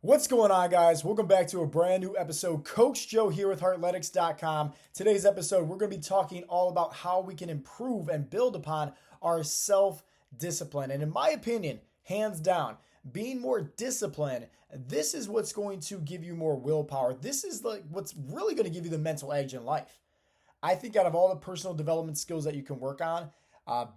What's going on, guys? Welcome back to a brand new episode. Coach Joe here with Heartletics.com. Today's episode, we're going to be talking all about how we can improve and build upon our self-discipline. And in my opinion, hands down, being more disciplined, this is what's going to give you more willpower. This is like what's really going to give you the mental edge in life. I think out of all the personal development skills that you can work on,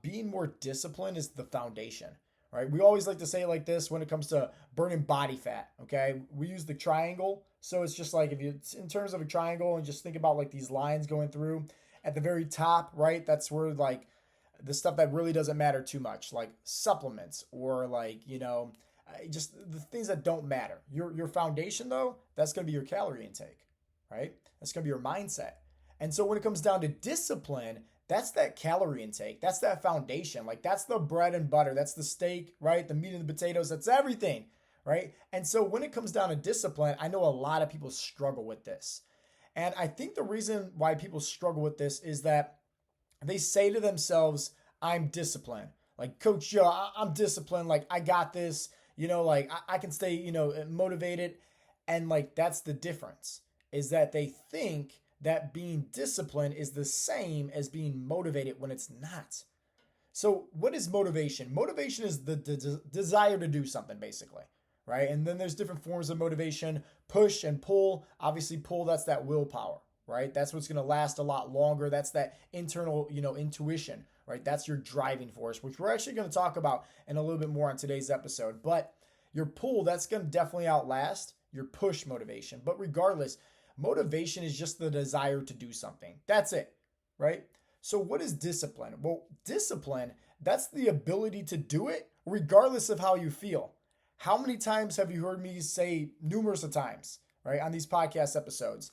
being more disciplined is the foundation. Right? We always like to say it like this when it comes to burning body fat, okay? We use the triangle. So it's just like if you, in terms of a triangle, and just think about like these lines going through at the very top, right? That's where like the stuff that really doesn't matter too much, like supplements or like, just the things that don't matter. Your foundation though, that's going to be your calorie intake, right? That's going to be your mindset. And so when it comes down to discipline, that's that calorie intake. That's that foundation. Like that's the bread and butter. That's the steak, right? The meat and the potatoes. That's everything, right? And so when it comes down to discipline, I know a lot of people struggle with this. And I think the reason why people struggle with this is that they say to themselves, I'm disciplined. Like, Coach Joe, I'm disciplined. Like, I got this. Like I can stay, motivated. And like, that's the difference is that they think that being disciplined is the same as being motivated when it's not. So what is motivation? Motivation is the desire to do something, basically, right? And then there's different forms of motivation, push and pull. Obviously pull, that's that willpower, right? That's what's going to last a lot longer. That's that internal, intuition, right? That's your driving force, which we're actually going to talk about in a little bit more on today's episode. But your pull, that's going to definitely outlast your push motivation. But regardless, motivation is just the desire to do something. That's it, right? So what is discipline? Well, discipline, that's the ability to do it regardless of how you feel. How many times have you heard me say numerous of times, right, on these podcast episodes?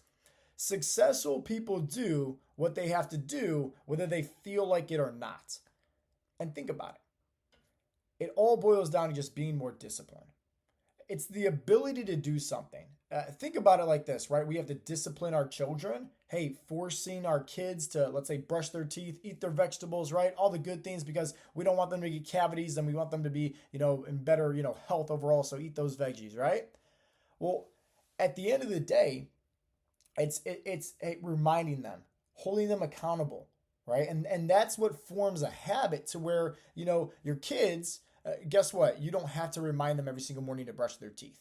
Successful people do what they have to do, whether they feel like it or not. And think about it. It all boils down to just being more disciplined. It's the ability to do something. Think about it like this, right? We have to discipline our children. Hey, forcing our kids to, let's say, brush their teeth, eat their vegetables, right? All the good things because we don't want them to get cavities and we want them to be, in better, health overall. So eat those veggies, right? Well, at the end of the day, it's reminding them, holding them accountable, right? And that's what forms a habit to where, your kids, guess what? You don't have to remind them every single morning to brush their teeth.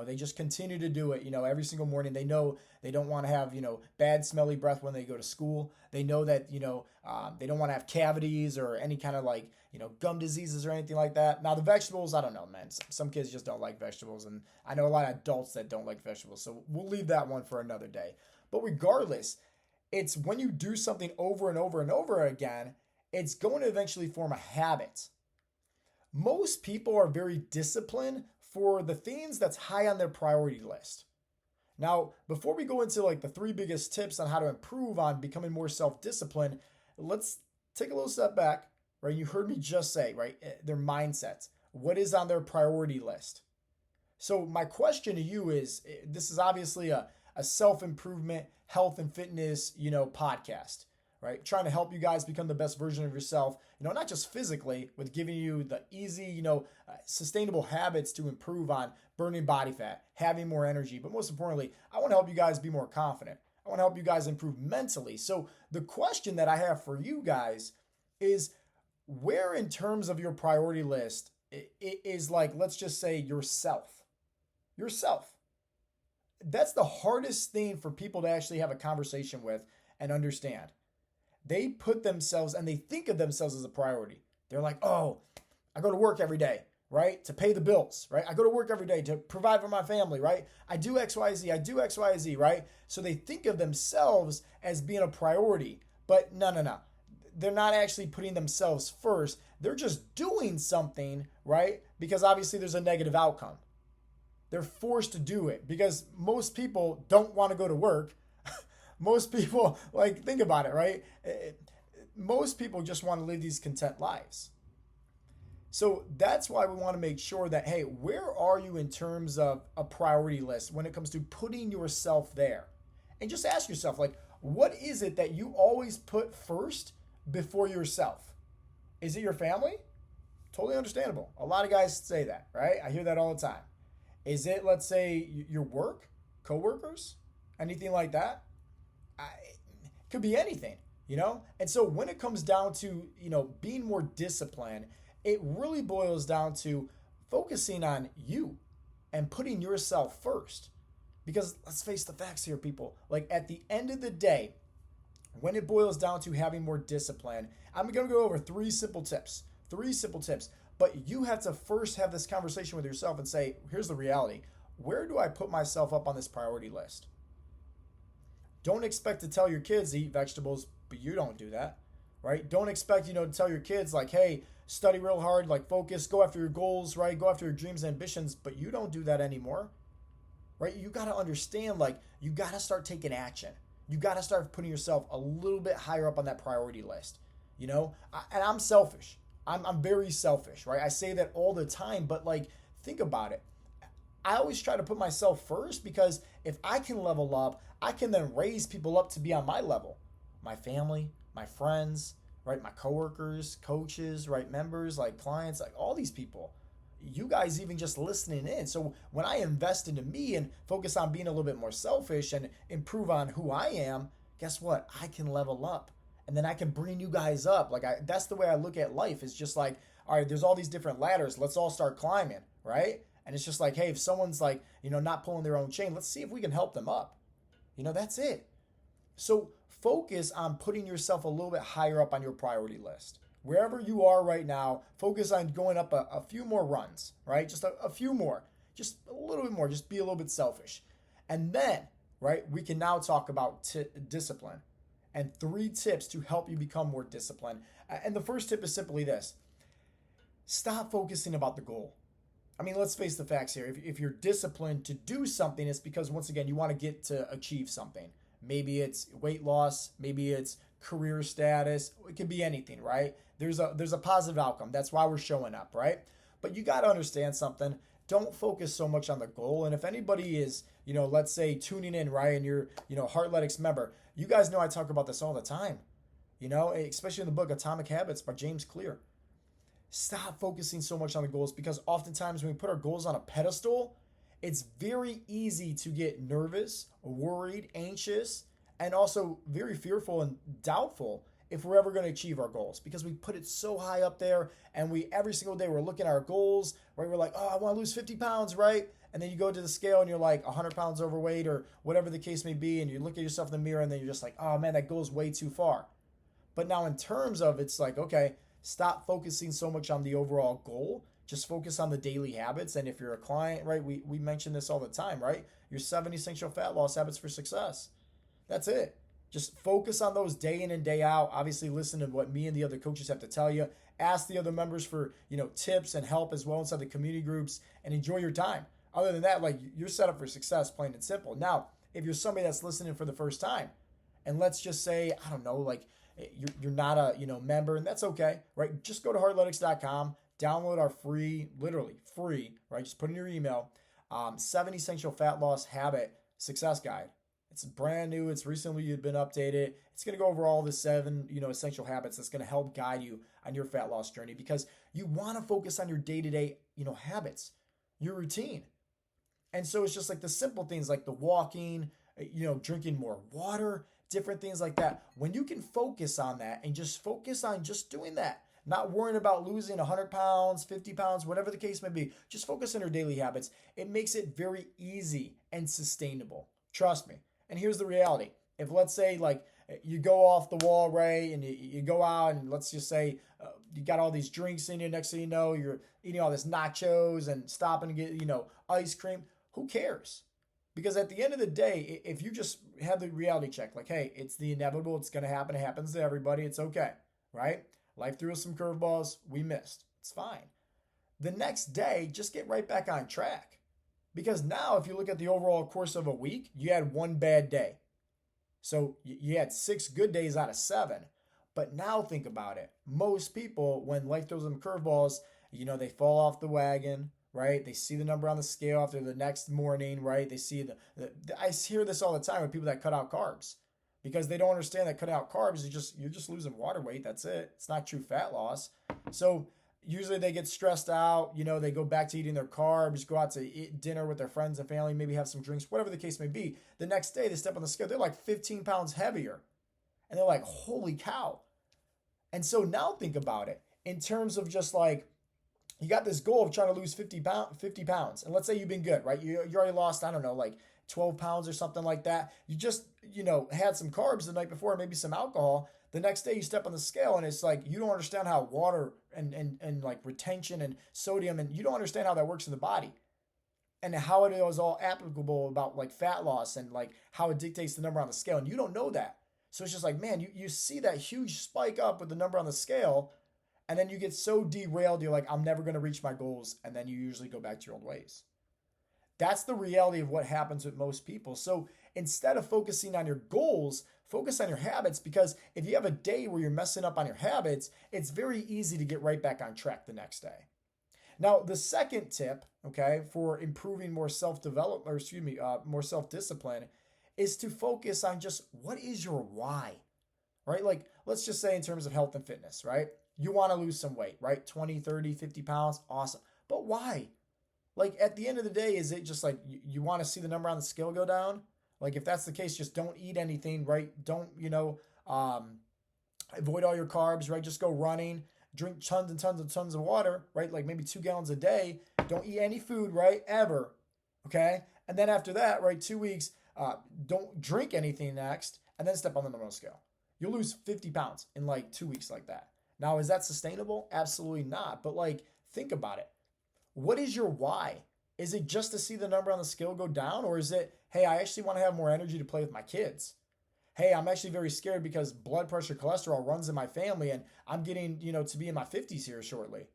They just continue to do it, every single morning. They know they don't want to have, bad smelly breath when they go to school. They know that, they don't want to have cavities or any kind of like, gum diseases or anything like that. Now the vegetables, I don't know, man. Some kids just don't like vegetables. And I know a lot of adults that don't like vegetables. So we'll leave that one for another day. But regardless, it's when you do something over and over and over again, it's going to eventually form a habit. Most people are very disciplined for the things that's high on their priority list. Now, before we go into like the 3 biggest tips on how to improve on becoming more self-disciplined, let's take a little step back, right? You heard me just say, right? Their mindsets. What is on their priority list? So my question to you is, this is obviously a self-improvement, health and fitness, podcast, right? Trying to help you guys become the best version of yourself, not just physically with giving you the easy, sustainable habits to improve on burning body fat, having more energy. But most importantly, I want to help you guys be more confident. I want to help you guys improve mentally. So the question that I have for you guys is where in terms of your priority list is like, let's just say yourself. That's the hardest thing for people to actually have a conversation with and understand. They put themselves and they think of themselves as a priority. They're like, oh, I go to work every day, right? To pay the bills, right? I go to work every day to provide for my family, right? I do X, Y, Z, right? So they think of themselves as being a priority, but no. They're not actually putting themselves first. They're just doing something, right? Because obviously there's a negative outcome. They're forced to do it because most people don't want to go to work. Most people, like, think about it, right? Most people just want to live these content lives. So that's why we want to make sure that, hey, where are you in terms of a priority list when it comes to putting yourself there? And just ask yourself, like, what is it that you always put first before yourself? Is it your family? Totally understandable. A lot of guys say that, right? I hear that all the time. Is it, let's say, your work, coworkers, anything like that? It could be anything, you know? And so when it comes down to, being more disciplined, it really boils down to focusing on you and putting yourself first. Because let's face the facts here, people. Like at the end of the day, when it boils down to having more discipline, I'm going to go over three simple tips. Three simple tips. But you have to first have this conversation with yourself and say, here's the reality. Where do I put myself up on this priority list? Don't expect to tell your kids to eat vegetables, but you don't do that, right? Don't expect, to tell your kids like, hey, study real hard, like focus, go after your goals, right? Go after your dreams and ambitions, but you don't do that anymore, right? You got to understand, like, you got to start taking action. You got to start putting yourself a little bit higher up on that priority list, and I'm selfish. I'm very selfish, right? I say that all the time, but like, think about it. I always try to put myself first because if I can level up, I can then raise people up to be on my level. My family, my friends, right? My coworkers, coaches, right? Members, like clients, like all these people. You guys even just listening in. So when I invest into me and focus on being a little bit more selfish and improve on who I am, guess what? I can level up. And then I can bring you guys up. Like that's the way I look at life. It's just like, all right, there's all these different ladders. Let's all start climbing, right? And it's just like, hey, if someone's like, not pulling their own chain, let's see if we can help them up. That's it. So focus on putting yourself a little bit higher up on your priority list. Wherever you are right now, focus on going up a few more runs, right? Just a few more, just a little bit more, just be a little bit selfish. And then, right, we can now talk about discipline and 3 tips to help you become more disciplined. And the first tip is simply this. Stop focusing about the goal. I mean, let's face the facts here. If you're disciplined to do something, it's because, once again, you want to get to achieve something. Maybe it's weight loss. Maybe it's career status. It could be anything, right? There's a positive outcome. That's why we're showing up, right? But you got to understand something. Don't focus so much on the goal. And if anybody is, let's say tuning in, right, and you're, Heartletics member, you guys know I talk about this all the time, especially in the book Atomic Habits by James Clear. Stop focusing so much on the goals because oftentimes when we put our goals on a pedestal, it's very easy to get nervous, worried, anxious, and also very fearful and doubtful if we're ever going to achieve our goals because we put it so high up there and every single day we're looking at our goals, right? We're like, oh, I want to lose 50 pounds, right? And then you go to the scale and you're like 100 pounds overweight or whatever the case may be, and you look at yourself in the mirror and then you're just like, oh man, that goes way too far. But now in terms of, it's like, okay, stop focusing so much on the overall goal. Just focus on the daily habits. And if you're a client, right, we mention this all the time, right? Your 7 essential fat loss habits for success. That's it. Just focus on those day in and day out. Obviously, listen to what me and the other coaches have to tell you. Ask the other members for, tips and help as well inside the community groups and enjoy your time. Other than that, like, you're set up for success, plain and simple. Now, if you're somebody that's listening for the first time, and let's just say, I don't know, like, you're not a member, and that's okay, right? Just go to heartletics.com, download our free, literally free, right? Just put in your email, 7 essential fat loss habit success guide. It's brand new. It's recently been updated. It's going to go over all the 7, essential habits that's going to help guide you on your fat loss journey because you want to focus on your day-to-day, habits, your routine. And so it's just like the simple things like the walking, drinking more water, different things like that. When you can focus on that and just focus on just doing that, not worrying about losing 100 pounds, 50 pounds, whatever the case may be, just focus on your daily habits. It makes it very easy and sustainable. Trust me. And here's the reality. If let's say like you go off the wall, Ray, and you go out and let's just say you got all these drinks in you, next thing you know, you're eating all this nachos and stopping to get, ice cream. Who cares? Because at the end of the day, if you just have the reality check, like, hey, it's the inevitable, it's going to happen, it happens to everybody, it's okay, right? Life threw us some curveballs, we missed. It's fine. The next day, just get right back on track. Because now, if you look at the overall course of a week, you had 1 bad day. So you had 6 good days out of 7. But now think about it. Most people, when life throws them curveballs, they fall off the wagon, right? They see the number on the scale after the next morning, right? They see I hear this all the time with people that cut out carbs because they don't understand that cutting out carbs is you're just losing water weight. That's it. It's not true fat loss. So, usually they get stressed out. They go back to eating their carbs, go out to eat dinner with their friends and family, maybe have some drinks, whatever the case may be. The next day they step on the scale, they're like 15 pounds heavier. And they're like, holy cow. And so now think about it in terms of just like, you got this goal of trying to lose 50 pounds. And let's say you've been good, right? You already lost, I don't know, like 12 pounds or something like that. You just, had some carbs the night before, maybe some alcohol. The next day you step on the scale and it's like, you don't understand how water and like retention and sodium, and you don't understand how that works in the body and how it is all applicable about like fat loss and like how it dictates the number on the scale. And you don't know that. So it's just like, man, you see that huge spike up with the number on the scale, and then you get so derailed, you're like, I'm never going to reach my goals. And then you usually go back to your old ways. That's the reality of what happens with most people. So instead of focusing on your goals, focus on your habits, because if you have a day where you're messing up on your habits, it's very easy to get right back on track the next day. Now, the second tip, okay, for improving more more self-discipline is to focus on just what is your why, right? Like, let's just say in terms of health and fitness, right? You want to lose some weight, right? 20, 30, 50 pounds, awesome. But why? Like, at the end of the day, is it just like you want to see the number on the scale go down? Like, if that's the case, just don't eat anything, right? Don't, avoid all your carbs, right? Just go running, drink tons and tons and tons of water, right? Like maybe 2 gallons a day. Don't eat any food, right? Ever, okay? And then after that, right, 2 weeks, don't drink anything next, and then step on the number scale. You'll lose 50 pounds in like 2 weeks like that. Now, is that sustainable? Absolutely not. But like, think about it. What is your why? Is it just to see the number on the scale go down? Or is it, hey, I actually want to have more energy to play with my kids? Hey, I'm actually very scared because blood pressure, cholesterol runs in my family, and I'm getting, to be in my 50s here shortly.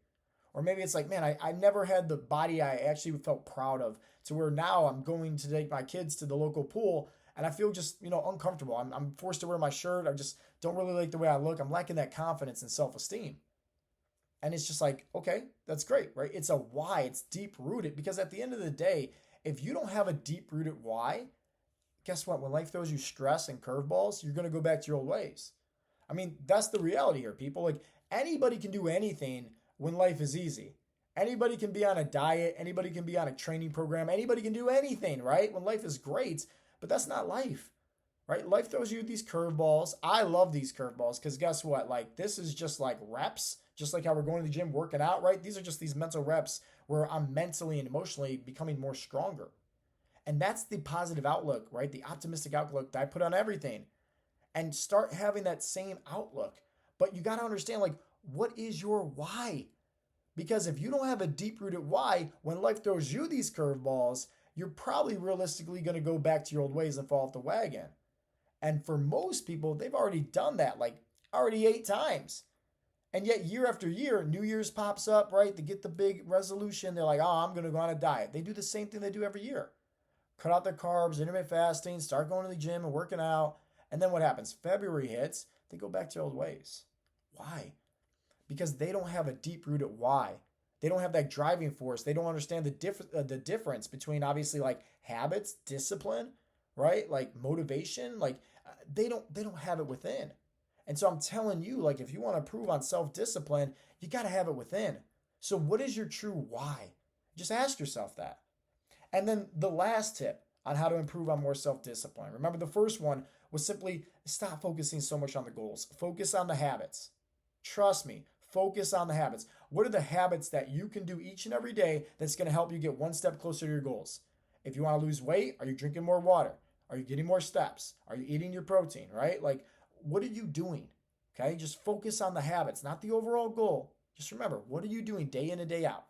Or maybe it's like, man, I never had the body I actually felt proud of, to where now I'm going to take my kids to the local pool and I feel just, uncomfortable. I'm forced to wear my shirt. I just don't really like the way I look. I'm lacking that confidence and self-esteem. And it's just like, okay, that's great, right? It's a why. It's deep rooted, because at the end of the day, if you don't have a deep rooted why, guess what? When life throws you stress and curveballs, you're going to go back to your old ways. I mean, that's the reality here, people. Like, anybody can do anything when life is easy. Anybody can be on a diet. Anybody can be on a training program. Anybody can do anything, right? When life is great, but that's not life, right? Life throws you these curveballs. I love these curveballs because guess what? Like, this is just like reps, just like how we're going to the gym, working out, right? These are just these mental reps where I'm mentally and emotionally becoming more stronger. And that's the positive outlook, right? The optimistic outlook that I put on everything. And start having that same outlook. But you got to understand, like, what is your why? Because if you don't have a deep-rooted why, when life throws you these curveballs, you're probably realistically going to go back to your old ways and fall off the wagon. And for most people, they've already done that, like already 8 times. And yet year after year, New Year's pops up, right? They get the big resolution. They're like, oh, I'm going to go on a diet. They do the same thing they do every year. Cut out their carbs, intermittent fasting, start going to the gym and working out. And then what happens? February hits, they go back to their old ways. Why? Because they don't have a deep-rooted why. They don't have that driving force. They don't understand the difference between obviously like habits, discipline, right? Like motivation. Like they don't have it within. And so I'm telling you, like, if you want to improve on self-discipline, you got to have it within. So what is your true why? Just ask yourself that. And then the last tip on how to improve on more self-discipline. Remember, the first one was simply stop focusing so much on the goals. Focus on the habits. Trust me, focus on the habits. What are the habits that you can do each and every day that's going to help you get one step closer to your goals? If you want to lose weight, are you drinking more water? Are you getting more steps? Are you eating your protein, right? Like, what are you doing? Okay, just focus on the habits, not the overall goal. Just remember, what are you doing day in and day out?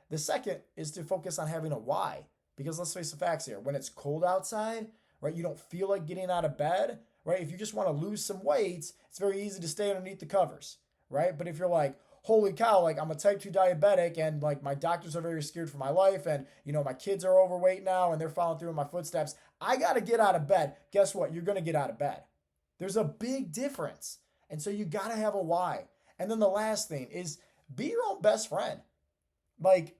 The second is to focus on having a why, because let's face the facts here. When it's cold outside, right, you don't feel like getting out of bed, right? If you just want to lose some weight, it's very easy to stay underneath the covers, right? But if you're like, holy cow, like I'm a type 2 diabetic and like my doctors are very scared for my life and, my kids are overweight now and they're following through in my footsteps, I got to get out of bed. Guess what? You're going to get out of bed. There's a big difference. And so you got to have a why. And then the last thing is be your own best friend. Like,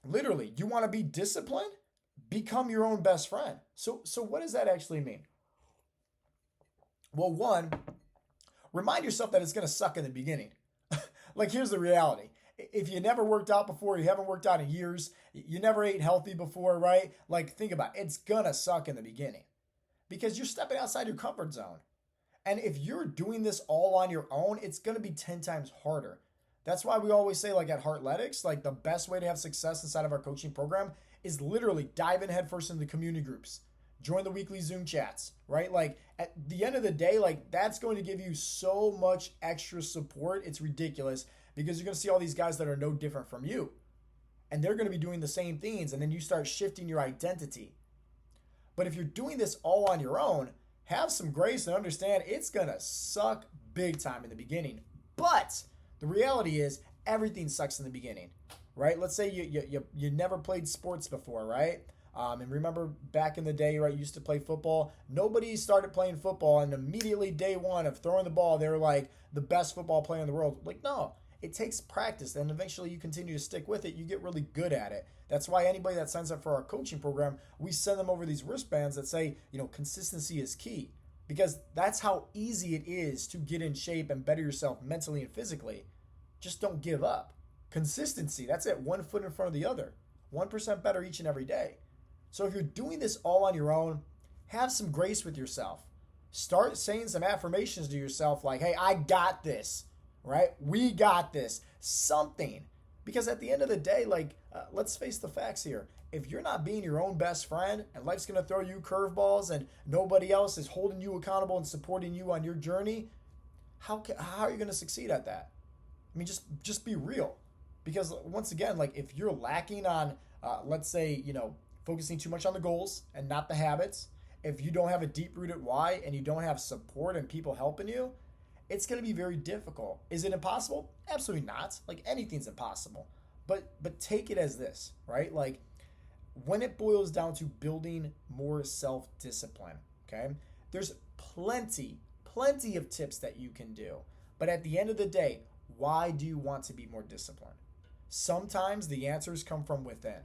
literally, you want to be disciplined? Become your own best friend. So what does that actually mean? Well, one, remind yourself that it's going to suck in the beginning. Like, here's the reality. If you never worked out before, you haven't worked out in years, you never ate healthy before, right? Like, think about it. It's gonna suck in the beginning because you're stepping outside your comfort zone. And if you're doing this all on your own, it's gonna be 10 times harder. That's why we always say, like at Heartletics, like the best way to have success inside of our coaching program is literally dive in headfirst into the community groups. Join the weekly Zoom chats, right? Like at the end of the day, like that's going to give you so much extra support. It's ridiculous because you're going to see all these guys that are no different from you. And they're going to be doing the same things. And then you start shifting your identity. But if you're doing this all on your own, have some grace and understand it's going to suck big time in the beginning. But the reality is everything sucks in the beginning, right? Let's say you never played sports before, right? And remember back in the day, right, you used to play football. Nobody started playing football and immediately day one of throwing the ball, they were like the best football player in the world. Like, no, it takes practice. And eventually you continue to stick with it. You get really good at it. That's why anybody that signs up for our coaching program, we send them over these wristbands that say, consistency is key. Because that's how easy it is to get in shape and better yourself mentally and physically. Just don't give up. Consistency, that's it. 1 foot in front of the other. 1% better each and every day. So if you're doing this all on your own, have some grace with yourself. Start saying some affirmations to yourself like, hey, I got this, right? We got this. Something. Because at the end of the day, let's face the facts here. If you're not being your own best friend and life's going to throw you curveballs and nobody else is holding you accountable and supporting you on your journey, how are you going to succeed at that? I mean, just be real. Because once again, like if you're lacking on, let's say, focusing too much on the goals and not the habits, if you don't have a deep-rooted why and you don't have support and people helping you, it's going to be very difficult. Is it impossible? Absolutely not. Like anything's impossible. But take it as this, right? Like when it boils down to building more self-discipline, okay? There's plenty of tips that you can do. But at the end of the day, why do you want to be more disciplined? Sometimes the answers come from within.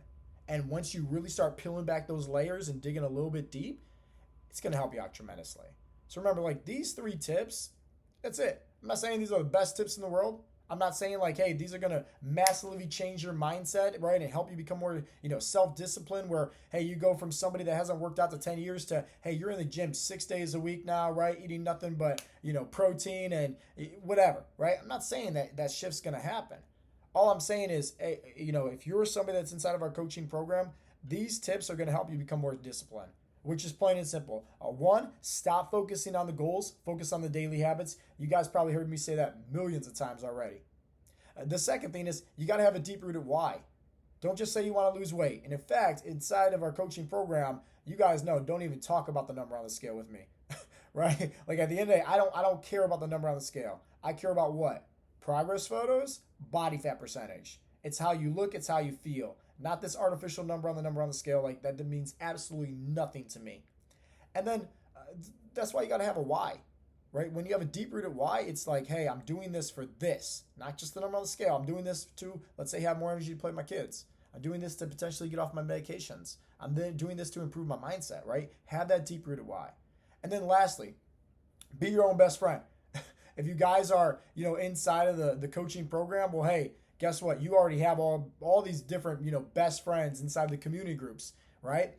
And once you really start peeling back those layers and digging a little bit deep, it's going to help you out tremendously. So remember, like these 3 tips, that's it. I'm not saying these are the best tips in the world. I'm not saying like, hey, these are going to massively change your mindset, right? And help you become more, self-disciplined where, hey, you go from somebody that hasn't worked out to 10 years to, hey, you're in the gym 6 days a week now, right? Eating nothing but, protein and whatever, right? I'm not saying that shift's going to happen. All I'm saying is, hey, if you're somebody that's inside of our coaching program, these tips are going to help you become more disciplined, which is plain and simple. 1, stop focusing on the goals, focus on the daily habits. You guys probably heard me say that millions of times already. The second thing is you got to have a deep-rooted why. Don't just say you want to lose weight. And in fact, inside of our coaching program, you guys know, don't even talk about the number on the scale with me, right? Like at the end of the day, I don't care about the number on the scale. I care about what? Progress photos, body fat percentage. It's how you look, it's how you feel. Not this artificial number on the scale. Like that means absolutely nothing to me. And then that's why you got to have a why, right? When you have a deep-rooted why, it's like, hey, I'm doing this for this, not just the number on the scale. I'm doing this to, let's say, have more energy to play with my kids. I'm doing this to potentially get off my medications. I'm then doing this to improve my mindset, right? Have that deep-rooted why. And then lastly, be your own best friend. If you guys are, inside of the coaching program, well, hey, guess what? You already have all these different, best friends inside the community groups, right?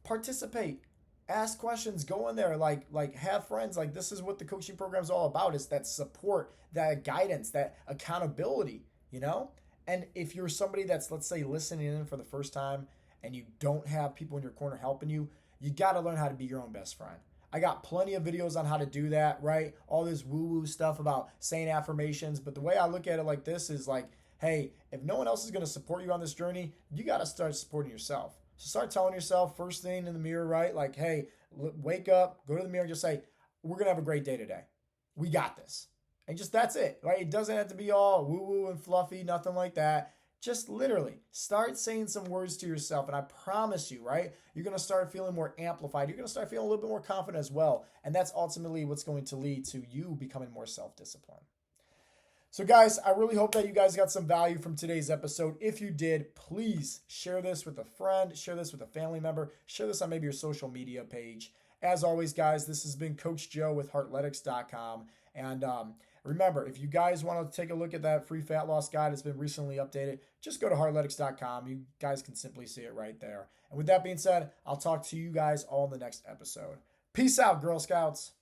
Participate, ask questions, go in there, like have friends. Like this is what the coaching program is all about, is that support, that guidance, that accountability, And if you're somebody that's, let's say, listening in for the first time and you don't have people in your corner helping you, you got to learn how to be your own best friend. I got plenty of videos on how to do that, right? All this woo-woo stuff about saying affirmations. But the way I look at it like this is like, hey, if no one else is going to support you on this journey, you got to start supporting yourself. So start telling yourself first thing in the mirror, right? Like, hey, wake up, go to the mirror and just say, we're going to have a great day today. We got this. And just that's it, right? It doesn't have to be all woo-woo and fluffy, nothing like that. Just literally start saying some words to yourself. And I promise you, right, you're going to start feeling more amplified. You're going to start feeling a little bit more confident as well. And that's ultimately what's going to lead to you becoming more self-disciplined. So guys, I really hope that you guys got some value from today's episode. If you did, please share this with a friend, share this with a family member, share this on maybe your social media page. As always, guys, this has been Coach Joe with Heartletics.com. And Remember, if you guys want to take a look at that free fat loss guide, it's been recently updated. Just go to heartletics.com. You guys can simply see it right there. And with that being said, I'll talk to you guys all in the next episode. Peace out, Girl Scouts.